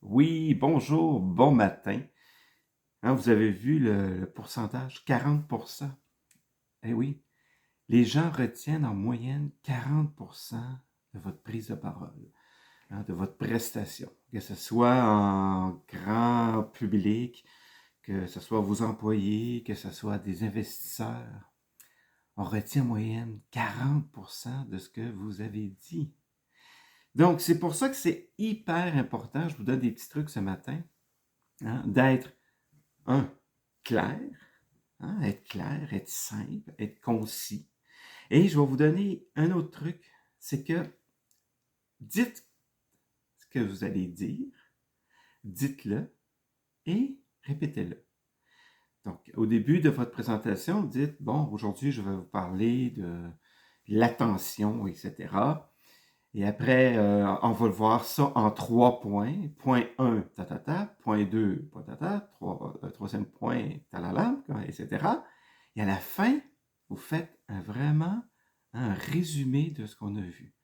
Oui, bonjour, bon matin. Hein, vous avez vu le pourcentage, 40%. Eh oui, les gens retiennent en moyenne 40% de votre prise de parole, hein, de votre prestation. Que ce soit en grand public, que ce soit vos employés, que ce soit des investisseurs. On retient en moyenne 40% de ce que vous avez dit. Donc, c'est pour ça que c'est hyper important, je vous donne des petits trucs ce matin, hein, d'être clair, hein, être clair, être simple, être concis. Et je vais vous donner un autre truc, c'est que dites ce que vous allez dire, dites-le et répétez-le. Donc, au début de votre présentation, dites, bon, aujourd'hui, je vais vous parler de l'attention, etc. Et après, on va le voir ça en 3 points. Point 1, ta. Point 2, ta. Troisième point, talala, etc. Et à la fin, vous faites vraiment un résumé de ce qu'on a vu.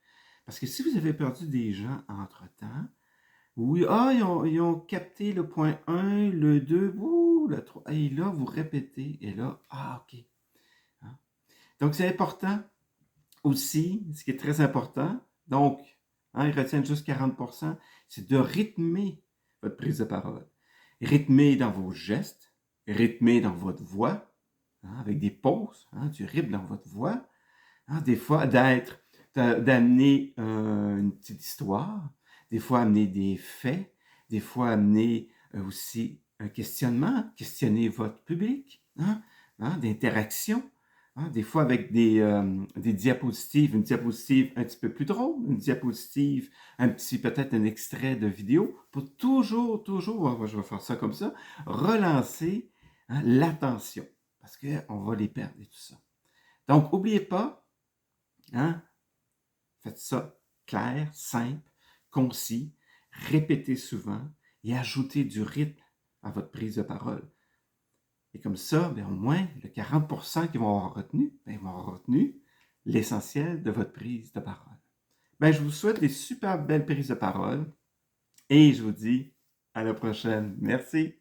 Parce que si vous avez perdu des gens entre-temps, oui, ils ont capté le point 1, le 2, ouh, le 3, et là, vous répétez, et là, ok. Hein? Donc, c'est important aussi, ce qui est très important, donc, hein, ils retiennent juste 40%, c'est de rythmer votre prise de parole. Rythmer dans vos gestes, rythmer dans votre voix, hein, avec des pauses, hein, du rythme dans votre voix, hein, des fois d'amener une petite histoire, des fois amener des faits, des fois amener aussi un questionnement, questionner votre public, d'interaction, hein, des fois avec des diapositives, une diapositive un petit peu plus drôle, une diapositive, peut-être un extrait de vidéo, pour toujours, je vais faire ça comme ça, relancer, hein, l'attention, parce qu'on va les perdre et tout ça. Donc, n'oubliez pas, hein, faites ça clair, simple, concis, répétez souvent et ajoutez du rythme à votre prise de parole. Et comme ça, bien, au moins, le 40% qui vont avoir retenu, bien, ils vont avoir retenu l'essentiel de votre prise de parole. Bien, je vous souhaite des super belles prises de parole et je vous dis à la prochaine. Merci.